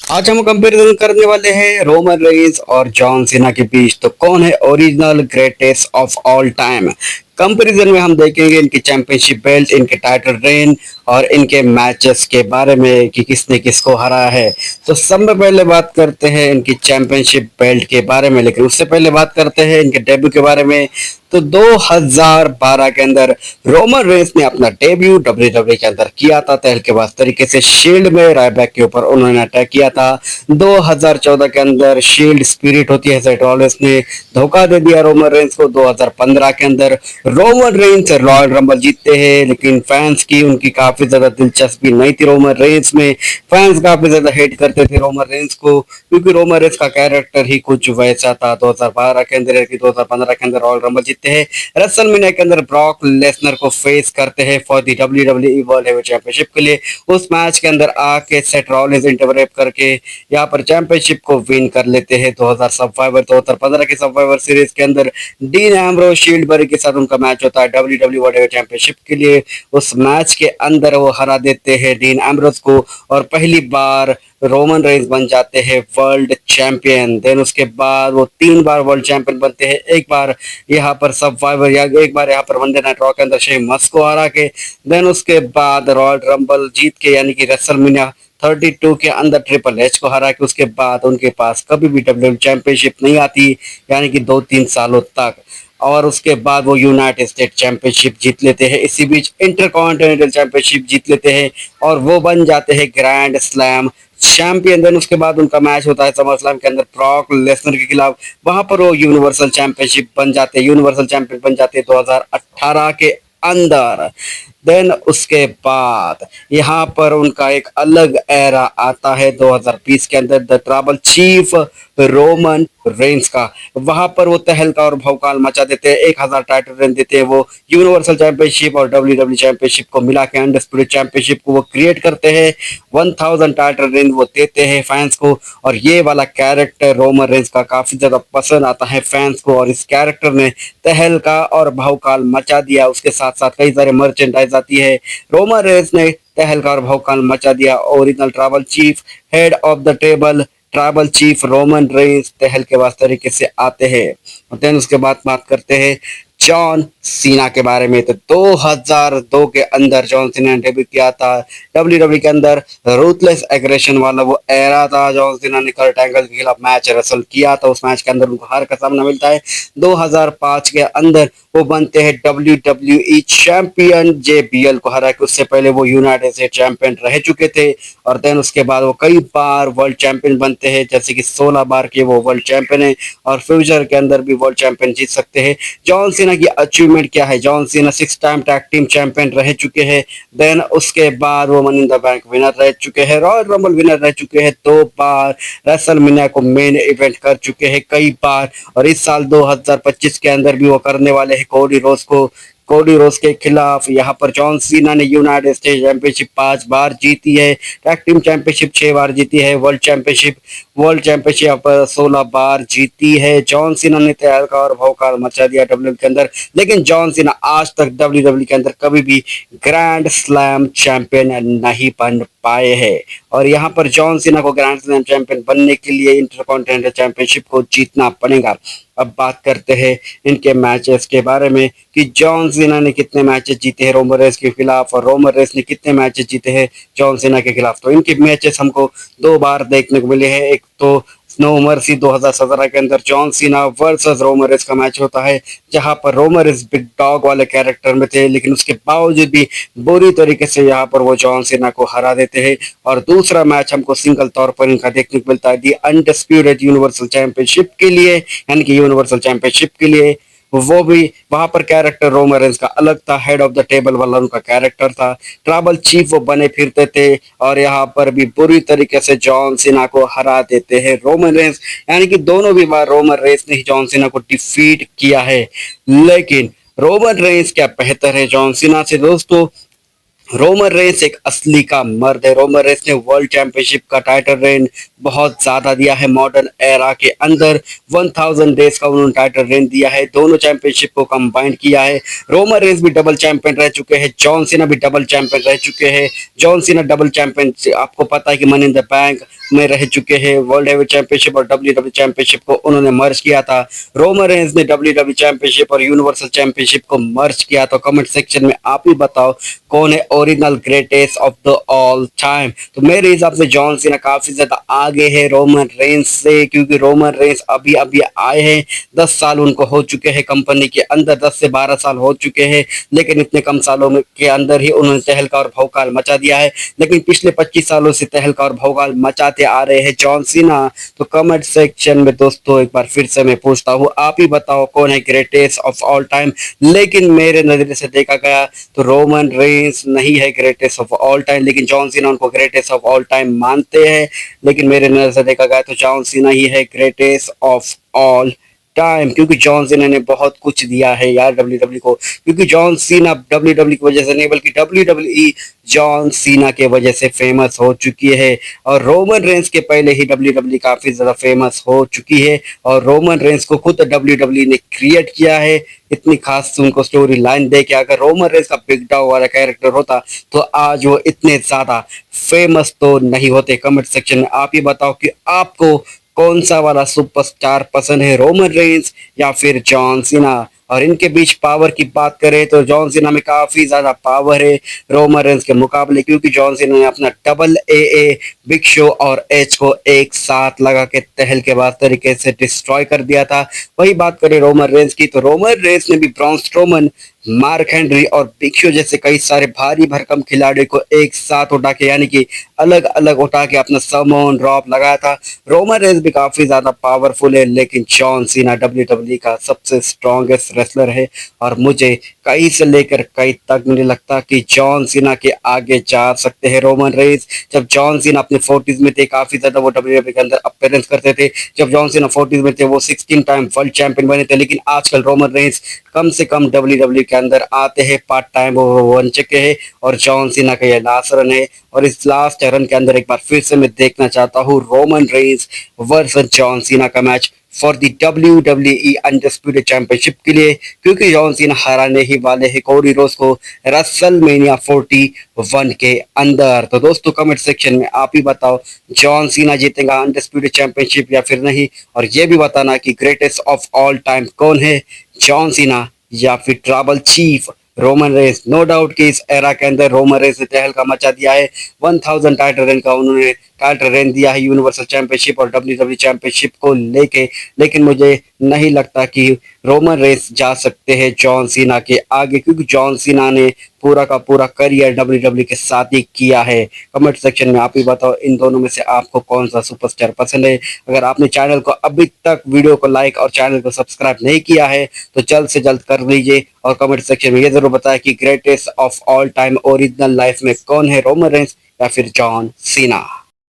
आज हम कंपैरिजन करने वाले हैं रोमन रेंस और जॉन सीना के बीच। तो कौन है original greatest of all time. Comparison में हम देखेंगे इनकी चैंपियनशिप बेल्ट, इनके टाइटल रेन और इनके मैचेस के बारे में कि किसने किसको हराया है। तो सब में पहले बात करते हैं इनकी चैंपियनशिप बेल्ट के बारे में, लेकिन उससे पहले बात करते हैं इनके डेब्यू के बारे में। तो 2012 के अंदर रोमन रेंस ने अपना डेब्यू डब्ल्यूडब्ल्यूई के अंदर किया था। तहलकेबाज तरीके से शील्ड में रायबैक के ऊपर उन्होंने अटैक किया था। 2014 के अंदर शील्ड स्पिरिट होती है, सेथ रॉलिंस ने धोखा दे दिया रोमन रेंस को। 2015 के अंदर रोमन रेंस रॉयल रंबल जीतते हैं, लेकिन फैंस की उनकी काफी ज्यादा दिलचस्पी नहीं थी रोमन रेंस में। फैंस काफी ज्यादा हेट करते थे रोमन रेंस को, क्योंकि रोमन रेंस का कैरेक्टर ही कुछ वैसा था। 2012 के अंदर 2015 के अंदर रॉयल रंबल जीतते हैं। रेसलमेनिया के अंदर ब्रॉक लेसनर को फेस करते हैं for the WWE world heavyweight championship के लिए। उस मैच के अंदर आके सेथ रॉलिंस इंटरफेयर करके यहाँ पर चैंपियनशिप को विन कर लेते हैं। 2015 की सर्वाइवर सीरीज के अंदर डीन एम्ब्रोज शील्डबरी के साथ उनका मैच होता है डब्ल्यूडब्ल्यूई वर्ल्ड हेवीवेट चैंपियनशिप के लिए। उस मैच के अंदर वो हरा देते हैं डीन एम्ब्रोज को और पहली बार रोमन रेंस बन जाते हैं वर्ल्ड चैंपियन। देन उसके बाद वो 3 बार वर्ल्ड चैंपियन बनते हैं, एक बार यहाँ पर सर्वाइवर या एक बार यहाँ पर वनडे नाइट रॉ के अंदर शेमस को हरा के। देन उसके बाद रॉयल रंबल जीत के, यानी कि रेसलमेनिया 32 के अंदर ट्रिपल एच को हरा के उसके बाद उनके पास कभी भी डब्ल्यू चैंपियनशिप नहीं आती, यानी कि 2-3 सालों तक। और उसके बाद वो यूनाइटेड स्टेट चैंपियनशिप जीत लेते हैं, इसी बीच इंटरकॉन्टिनेंटल चैंपियनशिप जीत लेते हैं और वो बन जाते हैं ग्रैंड स्लैम चैंपियन। देन उसके बाद उनका मैच होता है समर स्लैम के अंदर ब्रॉक लेसनर के खिलाफ। वहां पर वो यूनिवर्सल चैंपियनशिप बन जाते हैं, यूनिवर्सल चैंपियन बन जाते हैं 2018 के अंदर। देन उसके बाद यहाँ पर उनका एक अलग एरा आता है 2020 के अंदर, the tribal chief Roman Reigns का। वहां पर वो तहलका और भौकाल मचा देते हैं, 1000 टाइटल रेन देते हैं, वो यूनिवर्सल चैंपियनशिप और डब्ल्यूडब्ल्यू चैंपियनशिप को मिला के अनडिस्प्यूटेड चैंपियनशिप को वो क्रिएट करते हैं। 1000 टाइटल रेन वो देते हैं फैंस को, और ये वाला कैरेक्टर रोमन रेंस का काफी ज्यादा पसंद आता है फैंस को, और इस कैरेक्टर ने तहलका और भौकाल मचा दिया। उसके साथ साथ कई सारे मर्चेंडाइज आती है। रोमन रेंस ने तहलका और भौकाल मचा दिया। Original tribal chief, head of the table, tribal chief Roman Reigns तहलकेबाज तरीके से आते हैं। देन उसके बाद बात करते हैं जॉन सीना के बारे में। तो 2002 के अंदर जॉन सीना ने डेब्यू किया था डब्ल्यूडब्ल्यू के अंदर। रूथलेस एग्रेशन वाला वो एरा था। जॉन सीना ने कर्ट एंगल के खिलाफ मैच रेसल किया था, उस मैच के अंदर उनको हार का सामना मिलता है। 2005 के अंदर वो बनते हैं डब्ल्यूडब्ल्यूई चैंपियन, जेबीएल को हरा के। उससे पहले वो यूनाइटेड स्टेट चैंपियन रह चुके थे, और देन उसके बाद वो कई बार वर्ल्ड चैंपियन बनते हैं, जैसे कि 16 बार के वो वर्ल्ड चैंपियन है, और फ्यूचर के अंदर भी वर्ल्ड चैंपियन जीत सकते हैं। जॉन सीना की अचीवमेंट क्या है? John Cena 6 time tag team champion रह चुके हैं। देन उसके बाद वो money in the bank winner रह चुके हैं, रॉयल रंबल विनर रह चुके हैं 2 बार, रेसलमेनिया को मेन इवेंट कर चुके हैं कई बार, और इस साल 2025 के अंदर भी वो करने वाले हैं कोडी रोज के खिलाफ। यहाँ पर जॉन सीना ने यूनाइटेड स्टेट चैंपियनशिप 5 बार जीती है, टैग टीम चैंपियनशिप 6 बार जीती है, वर्ल्ड चैंपियनशिप यहाँ पर 16 बार जीती है। जॉन सीना ने तहलका और भौकाल मचा दिया डब्ल्यू के अंदर, लेकिन जॉन सीना आज तक डब्ल्यू के अंदर कभी भी ग्रैंड स्लैम चैंपियन नहीं बन पाए हैं। और यहाँ पर जॉन सीना को ग्रैंड स्लैम चैंपियन बनने के लिए इंटरकॉन्टिनेंटल चैंपियनशिप को जीतना पड़ेगा। अब बात करते हैं इनके मैचेस के बारे में कि जॉन सीना ने कितने मैचेस जीते हैं रोमन रेंस के खिलाफ, और रोमन रेंस ने कितने मैचेस जीते हैं जॉन सीना के खिलाफ। तो इनके मैचेस हमको 2 बार देखने को मिले हैं। एक तो नो मर्सी 2017 के अंदर John Cena versus Roman Reigns का मैच होता है, जहां पर रोमन रेंस बिग डॉग वाले कैरेक्टर में थे, लेकिन उसके बावजूद भी बुरी तरीके से यहाँ पर वो जॉन सीना को हरा देते हैं। और दूसरा मैच हमको सिंगल तौर पर इनका देखने को मिलता है दी अनडिस्प्यूटेड यूनिवर्सल चैंपियनशिप के लिए, यानी कि यूनिवर्सल चैंपियनशिप के लिए। वो भी वहां पर कैरेक्टर रोमन रेंस का अलग था, हेड ऑफ द टेबल वाला उनका कैरेक्टर था, ट्राइबल चीफ वो बने फिरते थे, और यहाँ पर भी बुरी तरीके से जॉन सीना को हरा देते हैं रोमन रेंस, यानी कि दोनों भी बार रोमन रेंस ने ही जॉन सीना को डिफीट किया है। लेकिन रोमन रेंस क्या बेहतर है जॉन सीना से दोस्तों? रोमन रेंस एक असली का मर्द है। रोमन रेंस ने वर्ल्ड चैंपियनशिप का टाइटल रेन बहुत ज्यादा दिया है मॉडर्न एरा के अंदर। 1000 डेज का उन्होंने टाइटल रेन दिया है, दोनों चैंपियनशिप को कंबाइंड किया है। रोमन रेंस भी डबल चैंपियन रह चुके हैं, जॉन सीना भी डबल चैंपियन रह चुके हैं। जॉन सीना डबल चैंपियन, आपको पता है कि मनी इन द बैंक में रह चुके हैं। वर्ल्ड हेवी चैंपियनशिप और डब्ल्यू डब्ल्यू चैंपियनशिप को उन्होंने मर्ज किया था। रोमन रेंस ने डब्ल्यू डब्ल्यू चैंपियनशिप और यूनिवर्सल चैंपियनशिप को मर्ज किया। तो कमेंट सेक्शन में आप ही बताओ कौन है original greatest of the all time. तो मेरे हिसाब से जॉन सीना काफी ज्यादा आगे है रोमन रेंस से, क्योंकि रोमन रेंस अभी अभी आए हैं। 10 साल उनको हो चुके हैं कंपनी के अंदर, 10 से 12 साल हो चुके हैं, लेकिन इतने कम सालों में के अंदर ही उन्होंने तहलका और भौकाल मचा दिया है। लेकिन पिछले 25 सालों से तहलका और भौकाल मचाते आ रहे हैं जॉन सीना। तो कमेंट सेक्शन में दोस्तों एक बार फिर से मैं पूछता हूँ, आप ही बताओ कौन है ग्रेटेस्ट ऑफ ऑल टाइम। लेकिन मेरे नजरिए से देखा गया तो रोमन रेंस नहीं है ग्रेटेस्ट ऑफ ऑल टाइम, लेकिन जॉन सीना उनको ग्रेटेस्ट ऑफ ऑल टाइम मानते हैं। लेकिन मेरे नजर से देखा गया तो जॉन सीना ही है ग्रेटेस्ट ऑफ ऑल टाइम, क्योंकि जॉन सीना ने बहुत कुछ दिया है यार डब्ल्यू डब्ल्यू को। क्योंकि जॉन सीना डब्ल्यू डब्ल्यू की वजह से नहीं, बल्कि W W E John Cena के वजह से फेमस हो चुकी है। और रोमन रेंस के पहले ही डब्ल्यू डब्ल्यू काफी ज्यादा फेमस हो चुकी है, और रोमन रेंस को खुद डब्ल्यू डब्ल्यू ने क्रिएट किया है। इतनी खास उनको स्टोरी लाइन दे के, अगर रोमन रेंस का बिग डॉग वाला कैरेक्टर होता तो आज वो इतने ज्यादा फेमस तो नहीं होते। कमेंट सेक्शन में आप ही बताओ कि आपको कौन सा वाला सुपरस्टार पसंद है, रोमन रेंस या फिर जॉन सीना। और इनके बीच पावर की बात करें तो जॉन सीना में काफी ज्यादा पावर है रोमन रेंस के मुकाबले, क्योंकि जॉन सीना ने अपना डबल ए बिग शो और एच को एक साथ लगा के तहल के बाद तरीके से डिस्ट्रॉय कर दिया था। वही बात करें रोमन रेंस की, तो रोमन रेंस ने भी ब्रॉन स्ट्रोमन, मार्क हेनरी और बिग शो जैसे कई सारे भारी भरकम खिलाड़ियों को एक साथ उठा के, यानी कि अलग अलग उठा के अपना समोन ड्रॉप लगाया था। रोमन रेंस भी काफी ज्यादा पावरफुल है, लेकिन जॉन सीना डब्ल्यू डब्ल्यू का सबसे स्ट्रॉन्गेस्ट रेसलर है। और मुझे कई से लेकर कई तक मुझे लगता कि जॉन सीना के आगे जा सकते हैं रोमन रेंस। जब जॉन सीना अपने 40s में थे, काफी ज्यादा वो डब्ल्यू डब्ल्यू के अंदर अपीयरेंस करते थे। जब जॉन सीना 40s में थे, वो 16 टाइम वर्ल्ड चैंपियन बने थे। लेकिन आजकल रोमन रेंस कम से कम डब्ल्यू डब्ल्यू के अंदर आते हैं, पार्ट टाइम वो बन चुके हैं। और जॉन सीना का ये लास्ट रन है, और इस लास्ट रन के अंदर एक बार फिर से मैं देखना चाहता हूँ Roman Reigns versus John Cena का match for the W W E undisputed championship के लिए, क्योंकि जॉन सीना हराने ही वाले हैं कोडी रोज को रेसलमेनिया 41 के अंदर। तो दोस्तों कमेंट सेक्शन में आप ही बताओ जॉन सीना जीतेगा अनडिस्प्यूटेड चैंपियनशिप या फिर नहीं। और ये भी बताना कि ग्रेटेस्ट ऑफ ऑल टाइम कौन है, जॉन सीना या फिर tribal chief Roman Reigns. No doubt कि इस एरा के अंदर रोमन रेंस ने तहलका मचा दिया है। 1000 टाइटल रेन का उन्होंने टाइटल रेन दिया है यूनिवर्सल चैंपियनशिप और डब्ल्यू डब्ल्यू चैंपियनशिप को लेके। लेकिन मुझे नहीं लगता कि रोमन रेंस जा सकते हैं जॉन सीना के आगे, क्योंकि जॉन सीना ने पूरा का पूरा करियर डब्ल्यू डब्ल्यू के साथ ही किया है। कमेंट सेक्शन में आप ही बताओ इन दोनों में से आपको कौन सा सुपरस्टार पसंद है। अगर आपने चैनल को अभी तक वीडियो को लाइक और चैनल को सब्सक्राइब नहीं किया है तो जल्द से जल्द कर लीजिए। और कमेंट सेक्शन में ये जरूर बताएं कि greatest of all time original life में कौन है, रोमन रेंस या फिर जॉन सीना।